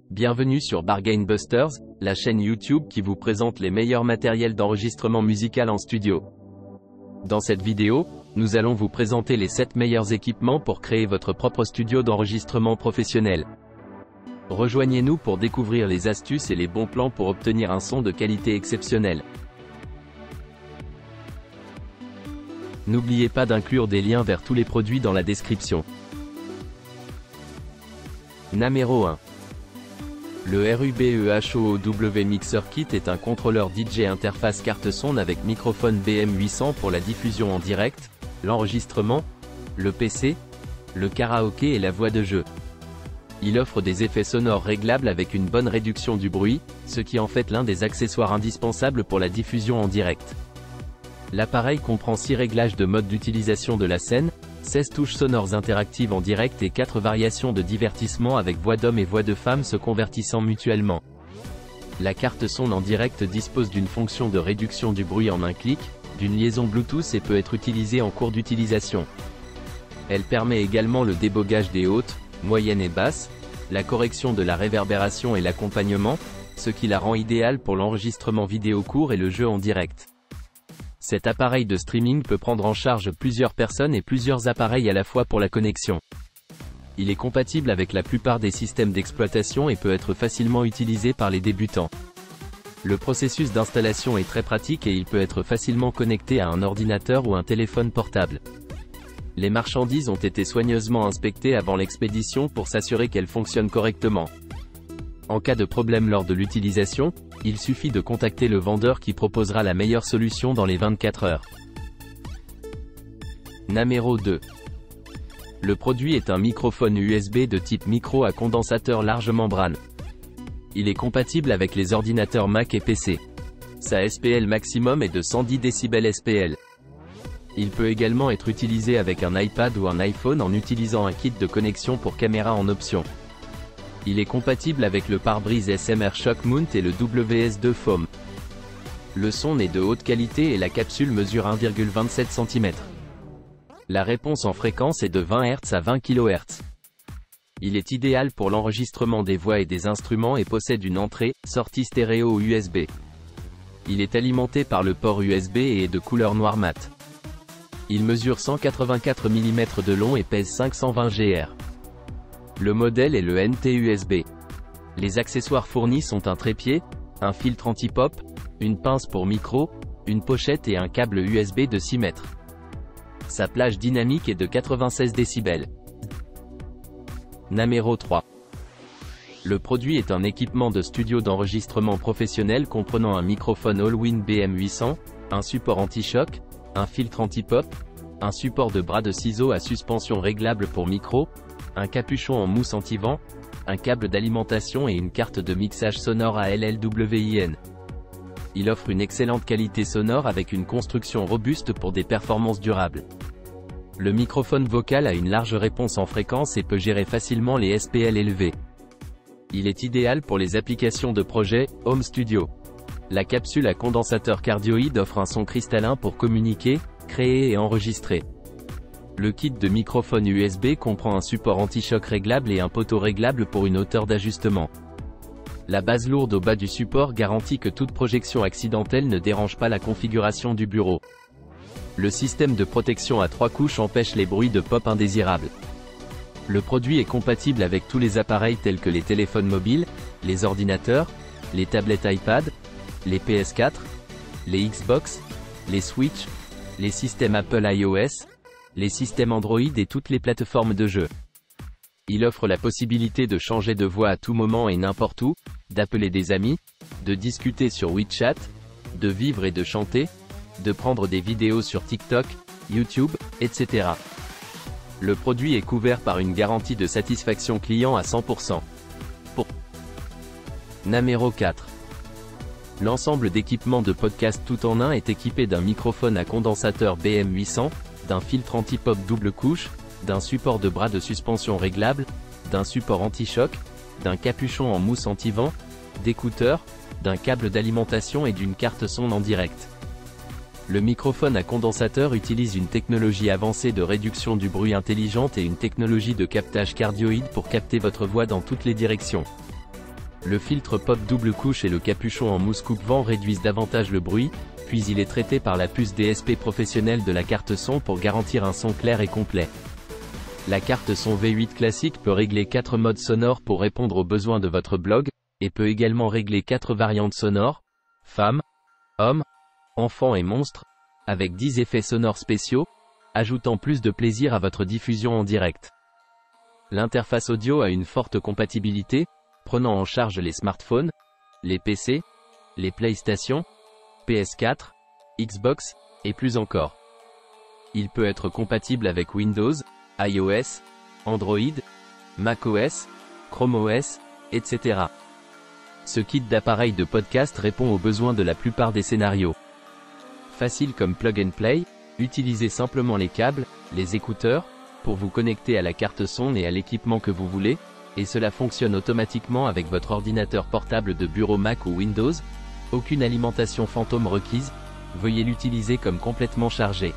Bienvenue sur Bargain Busters, la chaîne YouTube qui vous présente les meilleurs matériels d'enregistrement musical en studio. Dans cette vidéo, nous allons vous présenter les 7 meilleurs équipements pour créer votre propre studio d'enregistrement professionnel. Rejoignez-nous pour découvrir les astuces et les bons plans pour obtenir un son de qualité exceptionnelle. N'oubliez pas d'inclure des liens vers tous les produits dans la description. Numéro 1. Le RUBEHOOW Mixer Kit est un contrôleur DJ interface carte son avec microphone BM800 pour la diffusion en direct, l'enregistrement, le PC, le karaoké et la voix de jeu. Il offre des effets sonores réglables avec une bonne réduction du bruit, ce qui en fait l'un des accessoires indispensables pour la diffusion en direct. L'appareil comprend 6 réglages de mode d'utilisation de la scène, 16 touches sonores interactives en direct et 4 variations de divertissement avec voix d'homme et voix de femme se convertissant mutuellement. La carte son en direct dispose d'une fonction de réduction du bruit en un clic, d'une liaison Bluetooth et peut être utilisée en cours d'utilisation. Elle permet également le débogage des hautes, moyennes et basses, la correction de la réverbération et l'accompagnement, ce qui la rend idéale pour l'enregistrement vidéo court et le jeu en direct. Cet appareil de streaming peut prendre en charge plusieurs personnes et plusieurs appareils à la fois pour la connexion. Il est compatible avec la plupart des systèmes d'exploitation et peut être facilement utilisé par les débutants. Le processus d'installation est très pratique et il peut être facilement connecté à un ordinateur ou un téléphone portable. Les marchandises ont été soigneusement inspectées avant l'expédition pour s'assurer qu'elles fonctionnent correctement. En cas de problème lors de l'utilisation, il suffit de contacter le vendeur qui proposera la meilleure solution dans les 24 heures. Numéro 2. Le produit est un microphone USB de type micro à condensateur large membrane. Il est compatible avec les ordinateurs Mac et PC. Sa SPL maximum est de 110 décibels SPL. Il peut également être utilisé avec un iPad ou un iPhone en utilisant un kit de connexion pour caméra en option. Il est compatible avec le pare-brise SMR Shock Mount et le WS2 Foam. Le son est de haute qualité et la capsule mesure 1,27 cm. La réponse en fréquence est de 20 Hz à 20 kHz. Il est idéal pour l'enregistrement des voix et des instruments et possède une entrée-sortie stéréo USB. Il est alimenté par le port USB et est de couleur noir mat. Il mesure 184 mm de long et pèse 520 Gr. Le modèle est le NT-USB. Les accessoires fournis sont un trépied, un filtre anti-pop, une pince pour micro, une pochette et un câble USB de 6 mètres. Sa plage dynamique est de 96 décibels. Numéro 3. Le produit est un équipement de studio d'enregistrement professionnel comprenant un microphone Allwin BM800, un support anti-choc, un filtre anti-pop, un support de bras de ciseaux à suspension réglable pour micro, un capuchon en mousse anti-vent, un câble d'alimentation et une carte de mixage sonore à LLWIN. Il offre une excellente qualité sonore avec une construction robuste pour des performances durables. Le microphone vocal a une large réponse en fréquence et peut gérer facilement les SPL élevés. Il est idéal pour les applications de projet Home Studio. La capsule à condensateur cardioïde offre un son cristallin pour communiquer, créer et enregistrer. Le kit de microphone USB comprend un support anti-choc réglable et un poteau réglable pour une hauteur d'ajustement. La base lourde au bas du support garantit que toute projection accidentelle ne dérange pas la configuration du bureau. Le système de protection à 3 couches empêche les bruits de pop indésirables. Le produit est compatible avec tous les appareils tels que les téléphones mobiles, les ordinateurs, les tablettes iPad, les PS4, les Xbox, les Switch, les systèmes Apple iOS, les systèmes Android et toutes les plateformes de jeu. Il offre la possibilité de changer de voix à tout moment et n'importe où, d'appeler des amis, de discuter sur WeChat, de vivre et de chanter, de prendre des vidéos sur TikTok, YouTube, etc. Le produit est couvert par une garantie de satisfaction client à 100%. Numéro 4. L'ensemble d'équipements de podcast tout en un est équipé d'un microphone à condensateur BM800, d'un filtre anti-pop double couche, d'un support de bras de suspension réglable, d'un support anti-choc, d'un capuchon en mousse anti-vent, d'écouteurs, d'un câble d'alimentation et d'une carte son en direct. Le microphone à condensateur utilise une technologie avancée de réduction du bruit intelligente et une technologie de captage cardioïde pour capter votre voix dans toutes les directions. Le filtre pop double couche et le capuchon en mousse coupe-vent réduisent davantage le bruit, puis il est traité par la puce DSP professionnelle de la carte son pour garantir un son clair et complet. La carte son V8 classique peut régler 4 modes sonores pour répondre aux besoins de votre blog, et peut également régler 4 variantes sonores, femmes, hommes, enfants et monstres, avec 10 effets sonores spéciaux, ajoutant plus de plaisir à votre diffusion en direct. L'interface audio a une forte compatibilité, prenant en charge les smartphones, les PC, les PlayStation, PS4, Xbox, et plus encore. Il peut être compatible avec Windows, iOS, Android, macOS, Chrome OS, etc. Ce kit d'appareil de podcast répond aux besoins de la plupart des scénarios. Facile comme plug and play, utilisez simplement les câbles, les écouteurs, pour vous connecter à la carte son et à l'équipement que vous voulez, et cela fonctionne automatiquement avec votre ordinateur portable de bureau Mac ou Windows. Aucune alimentation fantôme requise, veuillez l'utiliser comme complètement chargé.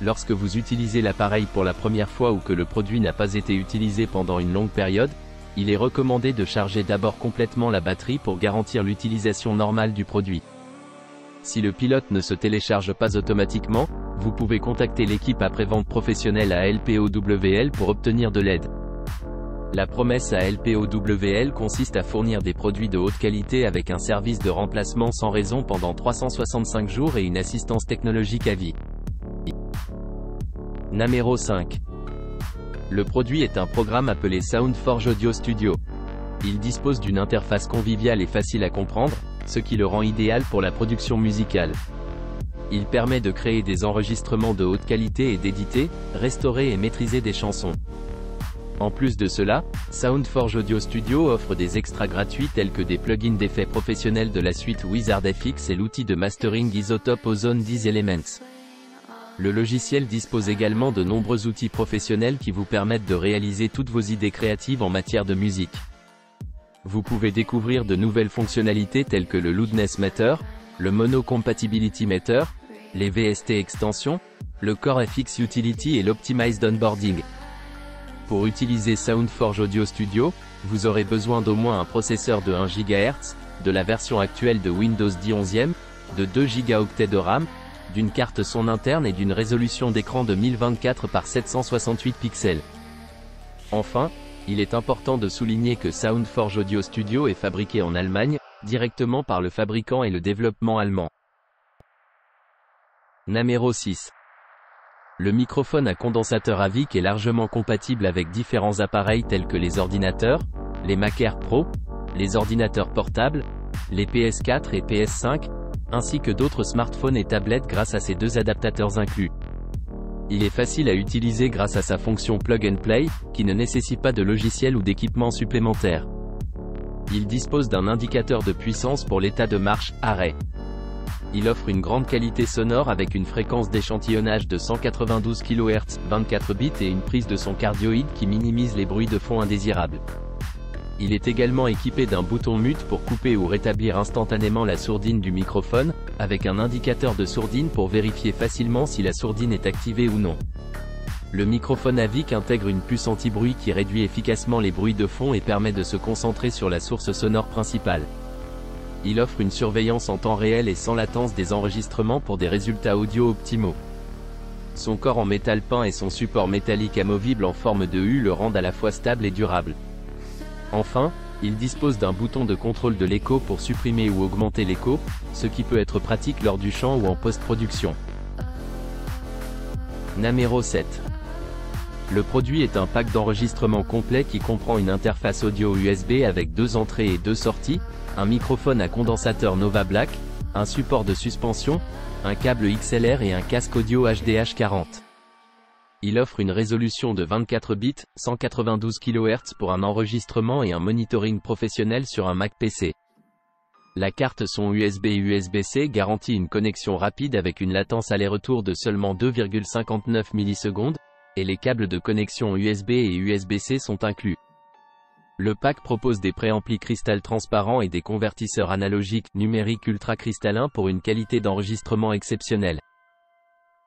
Lorsque vous utilisez l'appareil pour la première fois ou que le produit n'a pas été utilisé pendant une longue période, il est recommandé de charger d'abord complètement la batterie pour garantir l'utilisation normale du produit. Si le pilote ne se télécharge pas automatiquement, vous pouvez contacter l'équipe après-vente professionnelle à LPOWL pour obtenir de l'aide. La promesse à LPOWL consiste à fournir des produits de haute qualité avec un service de remplacement sans raison pendant 365 jours et une assistance technologique à vie. Numéro 5. Le produit est un programme appelé SoundForge Audio Studio. Il dispose d'une interface conviviale et facile à comprendre, ce qui le rend idéal pour la production musicale. Il permet de créer des enregistrements de haute qualité et d'éditer, restaurer et maîtriser des chansons. En plus de cela, SoundForge Audio Studio offre des extras gratuits tels que des plugins d'effets professionnels de la suite WizardFX et l'outil de mastering Isotope Ozone 10 Elements. Le logiciel dispose également de nombreux outils professionnels qui vous permettent de réaliser toutes vos idées créatives en matière de musique. Vous pouvez découvrir de nouvelles fonctionnalités telles que le Loudness Meter, le Mono Compatibility Meter, les VST extensions, le Core FX Utility et l'Optimized Onboarding. Pour utiliser SoundForge Audio Studio, vous aurez besoin d'au moins un processeur de 1 GHz, de la version actuelle de Windows 10 11e, de 2 Go de RAM, d'une carte son interne et d'une résolution d'écran de 1024 par 768 pixels. Enfin, il est important de souligner que SoundForge Audio Studio est fabriqué en Allemagne, directement par le fabricant et le développement allemand. Numéro 6. Le microphone à condensateur AVIC est largement compatible avec différents appareils tels que les ordinateurs, les Mac Air Pro, les ordinateurs portables, les PS4 et PS5, ainsi que d'autres smartphones et tablettes grâce à ces deux adaptateurs inclus. Il est facile à utiliser grâce à sa fonction Plug and Play, qui ne nécessite pas de logiciel ou d'équipement supplémentaire. Il dispose d'un indicateur de puissance pour l'état de marche, arrêt. Il offre une grande qualité sonore avec une fréquence d'échantillonnage de 192 kHz, 24 bits et une prise de son cardioïde qui minimise les bruits de fond indésirables. Il est également équipé d'un bouton mute pour couper ou rétablir instantanément la sourdine du microphone, avec un indicateur de sourdine pour vérifier facilement si la sourdine est activée ou non. Le microphone AVIC intègre une puce anti-bruit qui réduit efficacement les bruits de fond et permet de se concentrer sur la source sonore principale. Il offre une surveillance en temps réel et sans latence des enregistrements pour des résultats audio optimaux. Son corps en métal peint et son support métallique amovible en forme de U le rendent à la fois stable et durable. Enfin, il dispose d'un bouton de contrôle de l'écho pour supprimer ou augmenter l'écho, ce qui peut être pratique lors du chant ou en post-production. Numéro 7. Le produit est un pack d'enregistrement complet qui comprend une interface audio USB avec 2 entrées et 2 sorties, un microphone à condensateur Nova Black, un support de suspension, un câble XLR et un casque audio HDH40. Il offre une résolution de 24 bits, 192 kHz pour un enregistrement et un monitoring professionnel sur un Mac PC. La carte son USB/USB-C garantit une connexion rapide avec une latence aller-retour de seulement 2,59 millisecondes, et les câbles de connexion USB et USB-C sont inclus. Le pack propose des préamplis cristal transparents et des convertisseurs analogiques numériques ultra cristallins pour une qualité d'enregistrement exceptionnelle.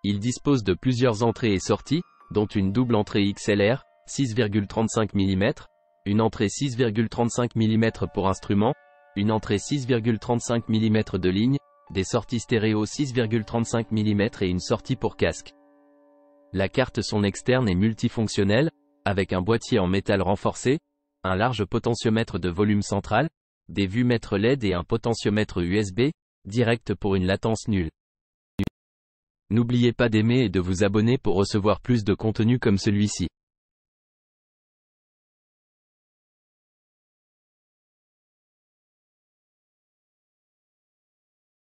Il dispose de plusieurs entrées et sorties, dont une double entrée XLR, 6,35 mm, une entrée 6,35 mm pour instrument, une entrée 6,35 mm de ligne, des sorties stéréo 6,35 mm et une sortie pour casque. La carte son externe est multifonctionnelle, avec un boîtier en métal renforcé, un large potentiomètre de volume central, des vues-mètres LED et un potentiomètre USB, direct pour une latence nulle. N'oubliez pas d'aimer et de vous abonner pour recevoir plus de contenu comme celui-ci.